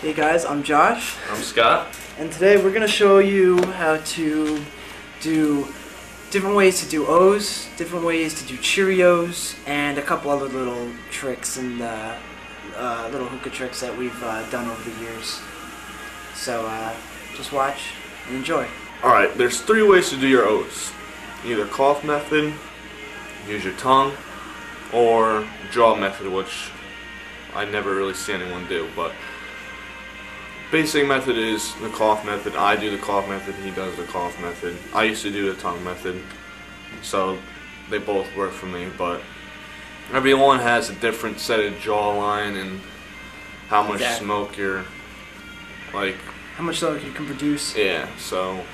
Hey guys, I'm Josh. I'm Scott. And today we're going to show you how to do different ways to do O's, different ways to do Cheerios, and a couple other little tricks and little hookah tricks that we've done over the years. So just watch and enjoy. Alright, there's 3 ways to do your O's. Either cough method, use your tongue, or jaw method, which I never really see anyone do, but basic method is the cough method. I do the cough method, he does the cough method. I used to do the tongue method, so they both work for me, but everyone has a different set of jawline and how much smoke you're, like... How much smoke you can produce. Yeah, so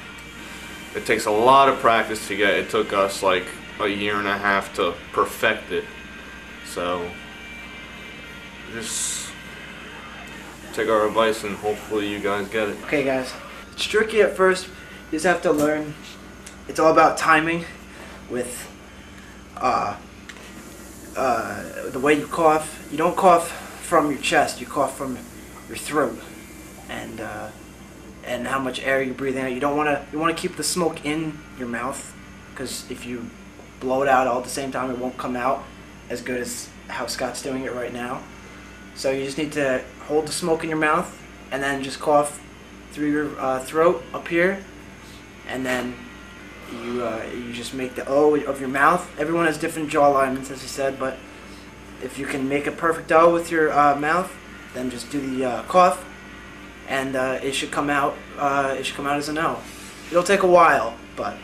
it takes a lot of practice to get. It took us like a year and a half to perfect it, so just take our advice and hopefully you guys get it. Okay guys, it's tricky at first. You just have to learn. It's all about timing with the way you cough. You don't cough from your chest, you cough from your throat, and how much air you're breathing out. You want to keep the smoke in your mouth, because if you blow it out all at the same time, it won't come out as good as how Scott's doing it right now. So you just need to hold the smoke in your mouth and then just cough through your throat up here, and then you just make the O of your mouth. Everyone has different jaw alignments, as I said, but if you can make a perfect O with your mouth, then just do the cough, and it should come out. It should come out as an O. It'll take a while, but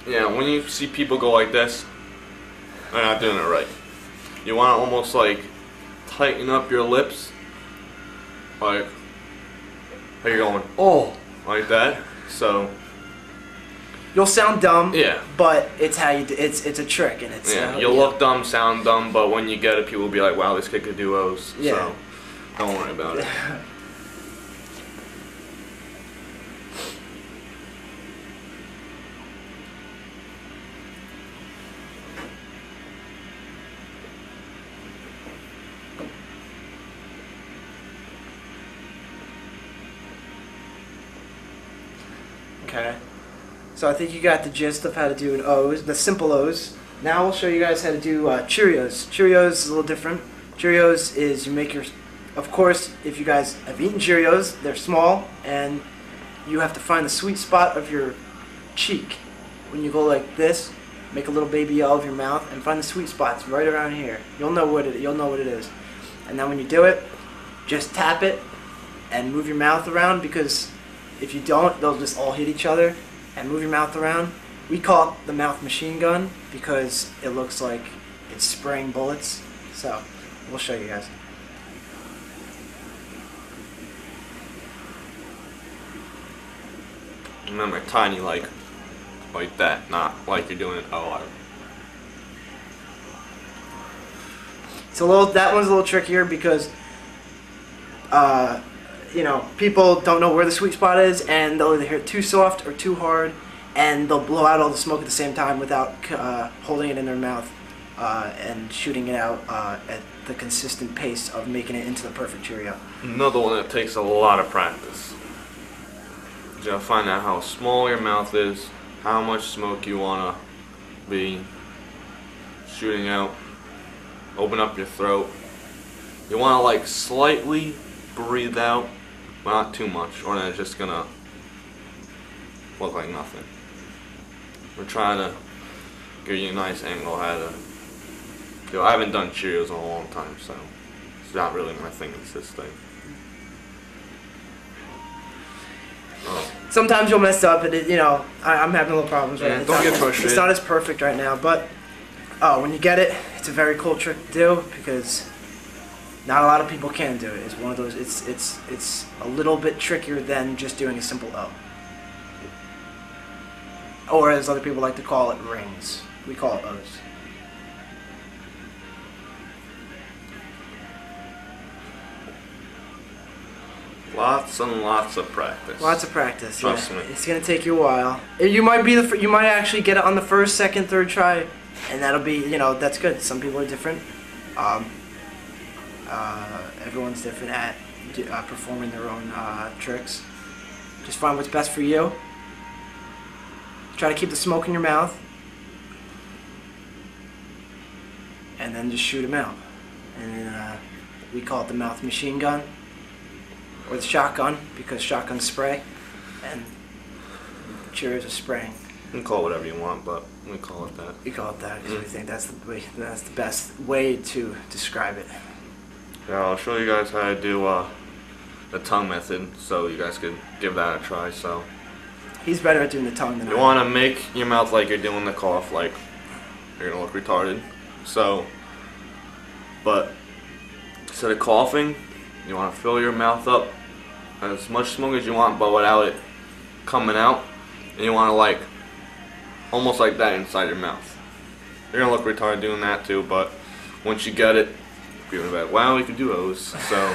yeah, when you see people go like this, they're not doing it right. You want to almost like tighten up your lips, like how you're going, oh, like that. So you'll sound dumb. Yeah. But it's how you. It's a trick, and it's you'll look dumb, sound dumb, but when you get it, people will be like, wow, this kid could do O's. Yeah. So don't worry about it. Okay, so I think you got the gist of how to do an O's, the simple O's. Now we'll show you guys how to do Cheerios. Cheerios is a little different. Cheerios is you make your, of course, if you guys have eaten Cheerios, they're small, and you have to find the sweet spot of your cheek. When you go like this, make a little baby L of your mouth, and find the sweet spots right around here. You'll know what it is. And then when you do it, just tap it and move your mouth around, because if you don't, they'll just all hit each other. And move your mouth around. We call it the mouth machine gun because it looks like it's spraying bullets. So we'll show you guys. Remember, tiny, like that, not like you're doing it. Oh, It's a little. That one's a little trickier because you know, people don't know where the sweet spot is, and they'll either hear it too soft or too hard, and they'll blow out all the smoke at the same time without holding it in their mouth and shooting it out at the consistent pace of making it into the perfect Cheerio. Another one that takes a lot of practice. You gotta find out how small your mouth is, how much smoke you wanna be shooting out. Open up your throat. You wanna like slightly breathe out, but not too much, or then it's just gonna look like nothing. We're trying to give you a nice angle how to do. I haven't done Cheerios in a long time, so it's not really my thing. It's this thing. Oh. Sometimes you'll mess up, and you know, I'm having a little problems right now. Don't get frustrated. It's not as perfect right now, but when you get it, it's a very cool trick to do, because not a lot of people can do it. It's one of those. It's a little bit trickier than just doing a simple O, or as other people like to call it, rings. We call it O's. Lots and lots of practice. Lots of practice. Trust me. It's gonna take you a while. You might be you might actually get it on the first, second, third try, and that'll be, you know, that's good. Some people are different. Everyone's different at performing their own tricks. Just find what's best for you. Try to keep the smoke in your mouth, and then just shoot them out. And we call it the mouth machine gun, or the shotgun, because shotguns spray, and Cheerios are spraying. You can call it whatever you want, but we call it that. We call it that because we think that's the best way to describe it. Yeah, I'll show you guys how to do the tongue method, so you guys could give that a try. So he's better at doing the tongue than I you am. want to make your mouth like you're doing the cough, like you're gonna look retarded. So, but instead of coughing, you want to fill your mouth up as much smoke as you want, but without it coming out. And you want to like almost like that inside your mouth. You're gonna look retarded doing that too, but once you get it, you're gonna be like, wow, we can do those. So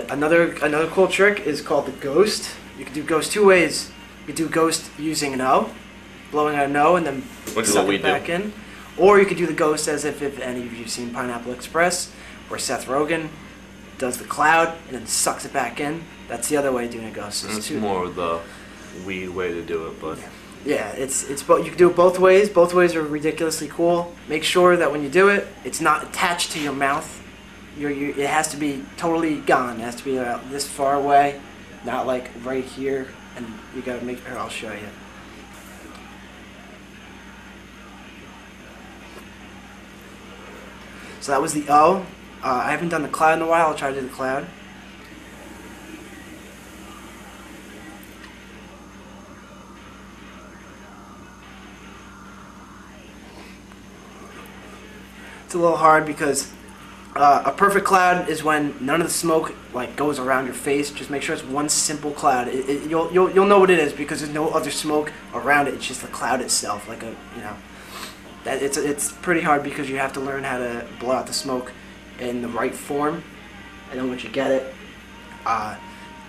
another cool trick is called the ghost. You can do ghost two ways. You can do ghost using an O, blowing out an O and then sucking it back in. Or you could do the ghost as if any of you have seen Pineapple Express, where Seth Rogen does the cloud and then sucks it back in. That's the other way of doing a ghost. It's more of the weed way to do it, but yeah, it's both. You can do it both ways. Both ways are ridiculously cool. Make sure that when you do it, it's not attached to your mouth. It has to be totally gone. It has to be this far away, not like right here. And you gotta make. Here, I'll show you. So that was the O. I haven't done the cloud in a while. I'll try to do the cloud. It's a little hard because a perfect cloud is when none of the smoke like goes around your face. Just make sure it's one simple cloud. You'll know what it is because there's no other smoke around it. It's just the cloud itself, like it's pretty hard because you have to learn how to blow out the smoke in the right form, and then once you get it,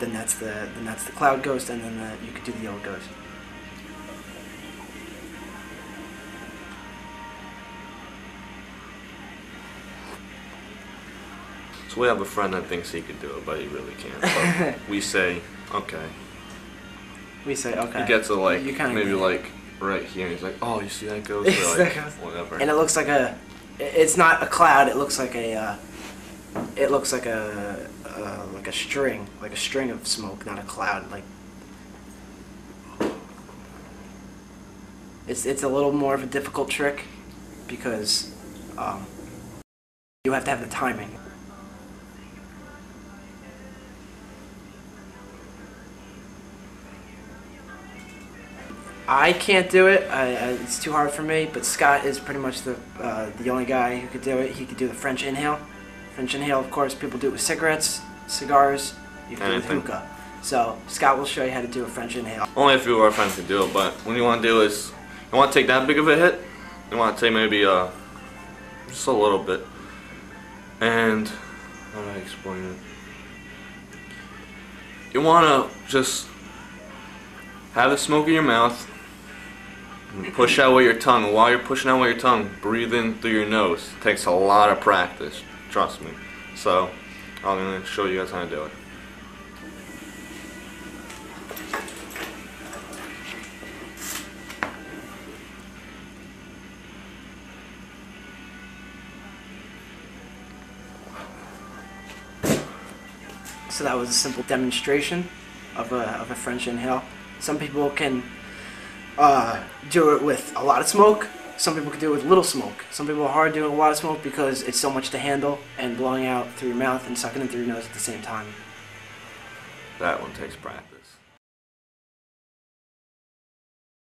then that's the cloud ghost, and then you could do the old ghost. so we have a friend that thinks he could do it, but he really can't. But we say, okay. We say, okay. He gets it like maybe like right here. And he's like, oh, you see that ghost? Or like, whatever. And it looks like it's not a cloud. It looks like a string of smoke, not a cloud. Like it's a little more of a difficult trick because you have to have the timing. I can't do it. It's too hard for me. But Scott is pretty much the only guy who could do it. He could do the French inhale. French inhale, of course, people do it with cigarettes, cigars. You can do it with hookah. So Scott will show you how to do a French inhale. Only a few of our friends can do it, but what you want to do is you want to take that big of a hit. You want to take maybe just a little bit. And how do I explain it? You want to just have the smoke in your mouth. Push out with your tongue. While you're pushing out with your tongue, breathe in through your nose. It takes a lot of practice, trust me. So, I'm going to show you guys how to do it. So that was a simple demonstration of a French inhale. Some people can do it with a lot of smoke. Some people can do it with little smoke. Some people are hard doing a lot of smoke because it's so much to handle and blowing out through your mouth and sucking in through your nose at the same time. That one takes practice.